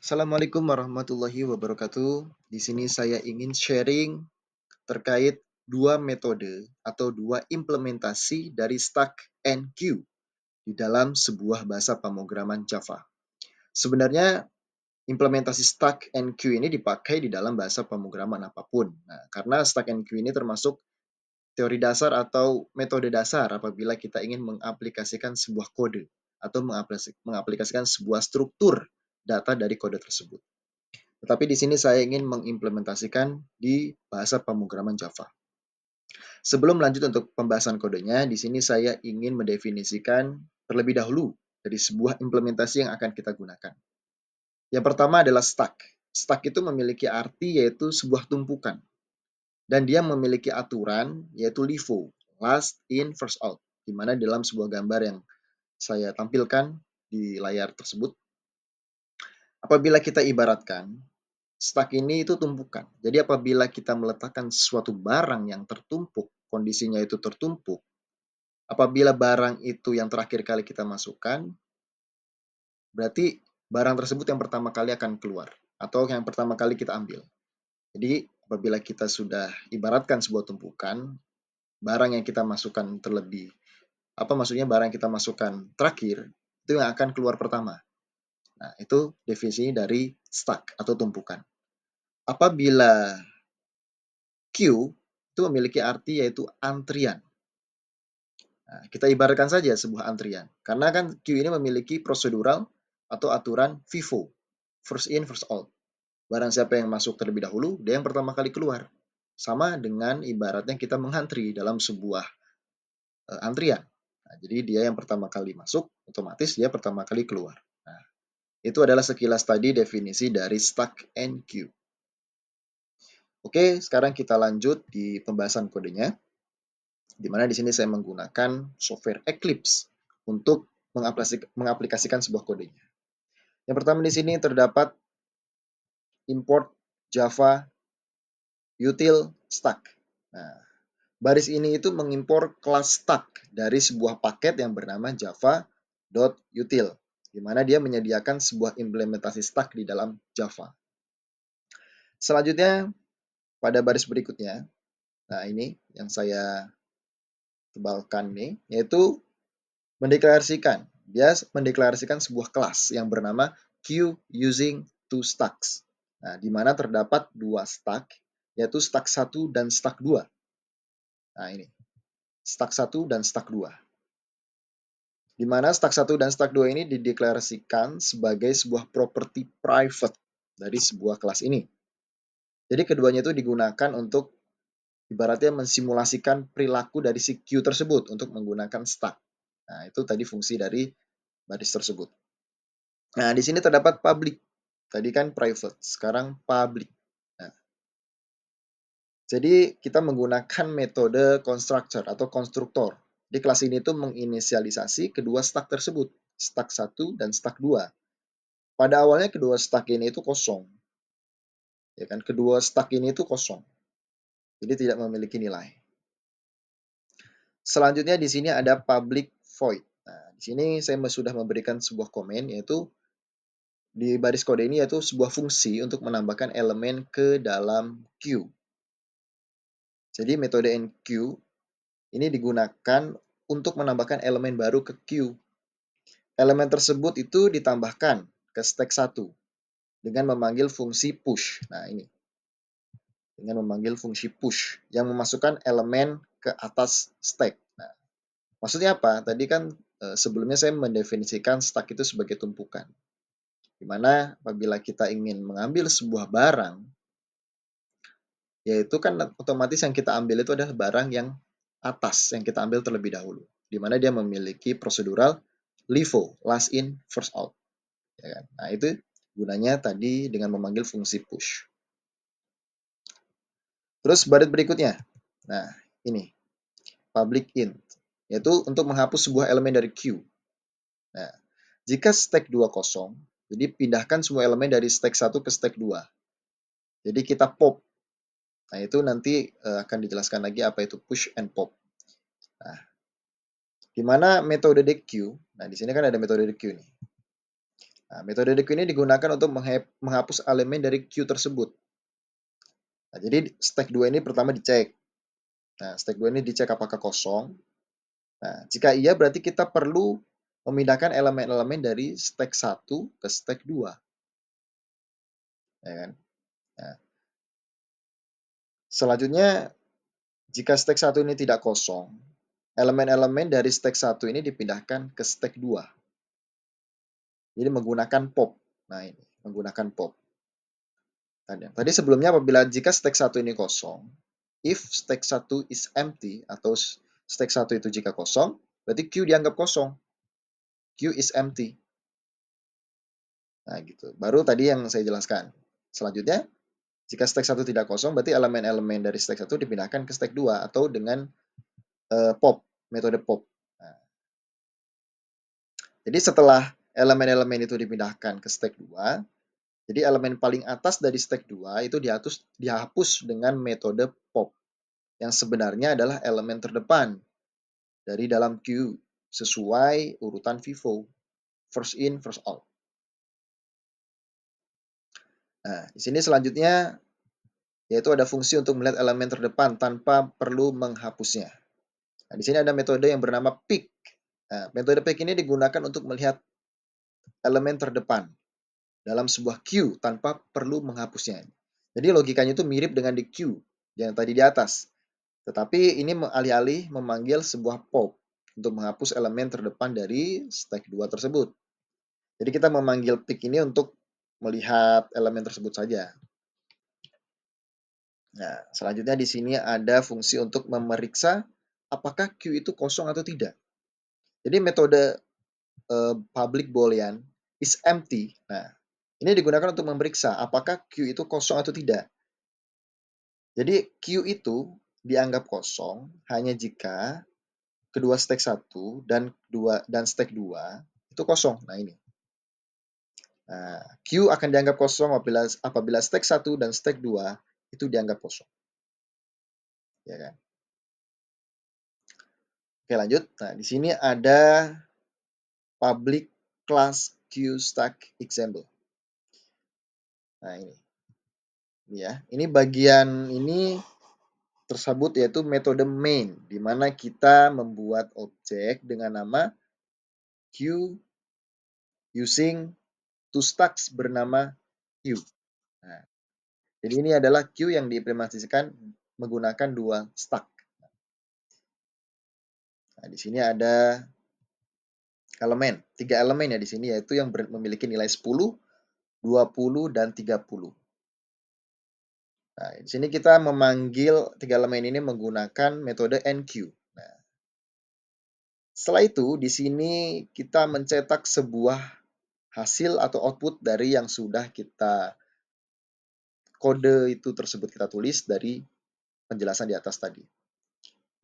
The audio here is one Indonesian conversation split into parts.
Assalamualaikum warahmatullahi wabarakatuh. Di sini saya ingin sharing terkait dua metode atau dua implementasi dari stack and queue di dalam sebuah bahasa pemrograman Java. Sebenarnya implementasi stack and queue ini dipakai di dalam bahasa pemrograman apapun. Nah, karena stack and queue ini termasuk teori dasar atau metode dasar apabila kita ingin mengaplikasikan sebuah kode atau mengaplikasikan sebuah struktur data dari kode tersebut. Tetapi di sini saya ingin mengimplementasikan di bahasa pemrograman Java. Sebelum lanjut untuk pembahasan kodenya, di sini saya ingin mendefinisikan terlebih dahulu dari sebuah implementasi yang akan kita gunakan. Yang pertama adalah stack. Stack itu memiliki arti yaitu sebuah tumpukan. Dan dia memiliki aturan yaitu LIFO, last in, first out. Di mana dalam sebuah gambar yang saya tampilkan di layar tersebut, apabila kita ibaratkan, stack ini itu tumpukan. Jadi apabila kita meletakkan suatu barang yang tertumpuk, kondisinya itu tertumpuk, apabila barang itu yang terakhir kali kita masukkan, berarti barang tersebut yang pertama kali akan keluar atau yang pertama kali kita ambil. Jadi apabila kita sudah ibaratkan sebuah tumpukan, barang yang kita masukkan terlebih, maksudnya barang yang kita masukkan terakhir, itu yang akan keluar pertama. Nah, itu definisi dari stack atau tumpukan. Apabila queue itu memiliki arti yaitu antrian. Nah, kita ibaratkan saja sebuah antrian. Karena kan queue ini memiliki prosedural atau aturan FIFO, first in, first out. Barang siapa yang masuk terlebih dahulu, dia yang pertama kali keluar. Sama dengan ibaratnya kita mengantri dalam sebuah antrian. Nah, jadi dia yang pertama kali masuk, otomatis dia pertama kali keluar. Nah, itu adalah sekilas tadi definisi dari stack and queue. Oke, sekarang kita lanjut di pembahasan kodenya. Di mana di sini saya menggunakan software Eclipse untuk mengaplikasikan sebuah kodenya. Yang pertama di sini terdapat import Java util stack. Nah, baris ini itu mengimpor kelas stack dari sebuah paket yang bernama java.util, di mana dia menyediakan sebuah implementasi stack di dalam Java. Selanjutnya, pada baris berikutnya, nah ini yang saya tebalkan nih, yaitu mendeklarasikan. Dia mendeklarasikan sebuah kelas yang bernama queue using two stacks. Nah, di mana terdapat dua stack, yaitu stack 1 dan stack 2. Nah, ini. Stack 1 dan stack 2. Di mana stack 1 dan stack 2 ini dideklarasikan sebagai sebuah property private dari sebuah kelas ini. Jadi keduanya itu digunakan untuk ibaratnya mensimulasikan perilaku dari si queue tersebut untuk menggunakan stack. Nah, itu tadi fungsi dari baris tersebut. Nah, di sini terdapat public. Tadi kan private, sekarang public. Nah, jadi kita menggunakan metode constructor atau konstruktor. Di kelas ini tuh menginisialisasi kedua stack tersebut, stack 1 dan stack 2. Pada awalnya kedua stack ini itu kosong. Ya kan, kedua stack ini itu kosong. Jadi tidak memiliki nilai. Selanjutnya di sini ada public void. Nah, di sini saya sudah memberikan sebuah komen yaitu di baris kode ini yaitu sebuah fungsi untuk menambahkan elemen ke dalam queue. Jadi metode enqueue ini digunakan untuk menambahkan elemen baru ke queue. Elemen tersebut itu ditambahkan ke stack 1 dengan memanggil fungsi push. Nah, ini. Dengan memanggil fungsi push yang memasukkan elemen ke atas stack. Nah, maksudnya apa? Tadi kan sebelumnya saya mendefinisikan stack itu sebagai tumpukan. Di mana apabila kita ingin mengambil sebuah barang, yaitu kan otomatis yang kita ambil itu adalah barang yang atas, yang kita ambil terlebih dahulu. Di mana dia memiliki prosedural LIFO, last in, first out. Ya kan? Nah, itu gunanya tadi dengan memanggil fungsi push. Terus baris berikutnya. Nah, ini public int, yaitu untuk menghapus sebuah elemen dari queue. Nah, jika stack 2 kosong, jadi pindahkan semua elemen dari stack 1 ke stack 2. Jadi kita pop. Nah, itu nanti akan dijelaskan lagi apa itu push and pop. Nah, di mana metode dequeue, nah di sini kan ada metode dequeue nih. Nah, metode deque ini digunakan untuk menghapus elemen dari queue tersebut. Nah, jadi stack 2 ini pertama dicek. Nah, stack 2 ini dicek apakah kosong. Nah, jika iya berarti kita perlu memindahkan elemen-elemen dari stack 1 ke stack 2. Ya kan? Nah, selanjutnya, jika stack 1 ini tidak kosong, elemen-elemen dari stack 1 ini dipindahkan ke stack 2. Jadi menggunakan pop. Nah, ini menggunakan pop. Tadi sebelumnya apabila jika stack 1 ini kosong, if stack 1 is empty atau stack 1 itu jika kosong, berarti queue dianggap kosong. Queue is empty. Nah, gitu. Baru tadi yang saya jelaskan. Selanjutnya, jika stack 1 tidak kosong, berarti elemen-elemen dari stack 1 dipindahkan ke stack 2 atau dengan pop, metode pop. Nah, jadi setelah elemen-elemen itu dipindahkan ke stack 2, jadi elemen paling atas dari stack 2 itu dihapus dengan metode pop, yang sebenarnya adalah elemen terdepan dari dalam queue sesuai urutan FIFO, first in, first out. Nah, di sini selanjutnya yaitu ada fungsi untuk melihat elemen terdepan tanpa perlu menghapusnya. Nah, di sini ada metode yang bernama pick. Nah, metode pick ini digunakan untuk melihat elemen terdepan dalam sebuah queue tanpa perlu menghapusnya. Jadi logikanya itu mirip dengan di queue yang tadi di atas. Tetapi ini alih-alih memanggil sebuah pop untuk menghapus elemen terdepan dari stack 2 tersebut. Jadi kita memanggil pick ini untuk melihat elemen tersebut saja. Nah, selanjutnya di sini ada fungsi untuk memeriksa apakah queue itu kosong atau tidak. Jadi metode public boolean is empty. Nah, ini digunakan untuk memeriksa apakah queue itu kosong atau tidak. Jadi queue itu dianggap kosong hanya jika kedua stack 1 dan stack 2 itu kosong. Nah, ini. Nah, queue akan dianggap kosong apabila stack 1 dan stack 2 itu dianggap kosong. Ya kan? Oke, lanjut. Nah, di sini ada public class queue stack example. Nah, ini. Ini ya. Ini bagian ini tersebut yaitu metode main, di mana kita membuat objek dengan nama queue using two stacks bernama queue. Nah, jadi ini adalah queue yang diimplementasikan menggunakan dua stack. Nah, di sini ada tiga elemen ya di sini, yaitu yang memiliki nilai 10, 20, dan 30. Nah, di sini kita memanggil tiga elemen ini menggunakan metode enqueue. Nah, setelah itu di sini kita mencetak sebuah hasil atau output dari yang sudah kita kode itu tersebut kita tulis dari penjelasan di atas tadi.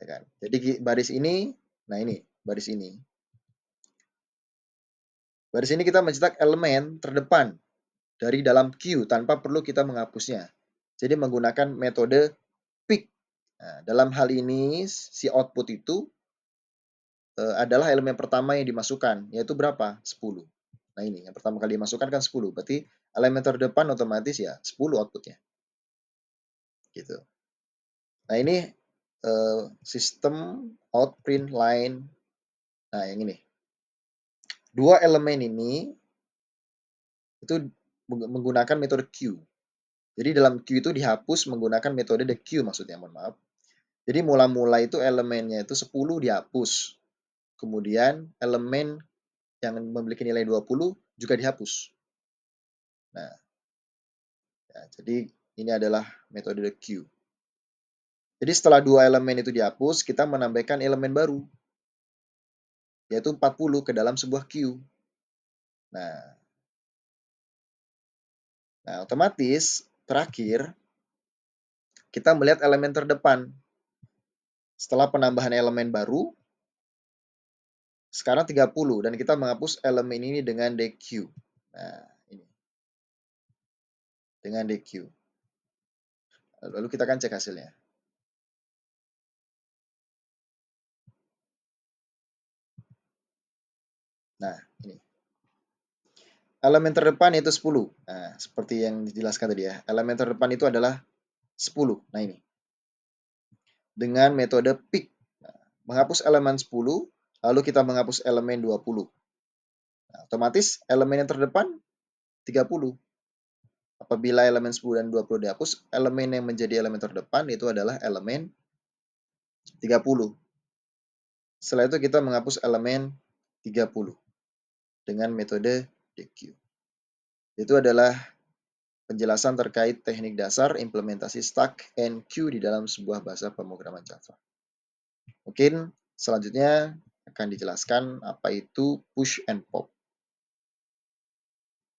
Ya kan? Jadi baris ini, nah ini baris ini. Baris ini kita mencetak elemen terdepan dari dalam queue tanpa perlu kita menghapusnya. Jadi menggunakan metode pick. Nah, dalam hal ini si output itu adalah elemen pertama yang dimasukkan, yaitu berapa? 10. Nah, ini yang pertama kali dimasukkan kan 10. Berarti elemen terdepan otomatis ya 10 outputnya. Gitu. Nah, ini sistem out print line. Nah, yang ini. Dua elemen ini itu menggunakan metode queue. Jadi dalam queue itu dihapus menggunakan metode the queue maksudnya, mohon maaf. Jadi mula-mula itu elemennya itu 10 dihapus. Kemudian elemen yang memiliki nilai 20 juga dihapus. Nah, ya, jadi ini adalah metode the queue. Jadi setelah dua elemen itu dihapus, kita menambahkan elemen baru, yaitu 40 ke dalam sebuah queue. Nah, otomatis terakhir kita melihat elemen terdepan. Setelah penambahan elemen baru, sekarang 30 dan kita menghapus elemen ini dengan DQ. Nah, ini. Dengan DQ. Lalu kita akan cek hasilnya. Nah, ini. Elemen terdepan yaitu 10. Nah, seperti yang dijelaskan tadi ya. Elemen terdepan itu adalah 10. Nah, ini. Dengan metode pick. Nah, menghapus elemen 10, lalu kita menghapus elemen 20. Nah, otomatis elemen yang terdepan 30. Apabila elemen 10 dan 20 dihapus, elemen yang menjadi elemen terdepan itu adalah elemen 30. Setelah itu kita menghapus elemen 30 dengan metode DQ. Itu adalah penjelasan terkait teknik dasar implementasi stack and queue di dalam sebuah bahasa pemrograman Java. Mungkin selanjutnya akan dijelaskan apa itu push and pop.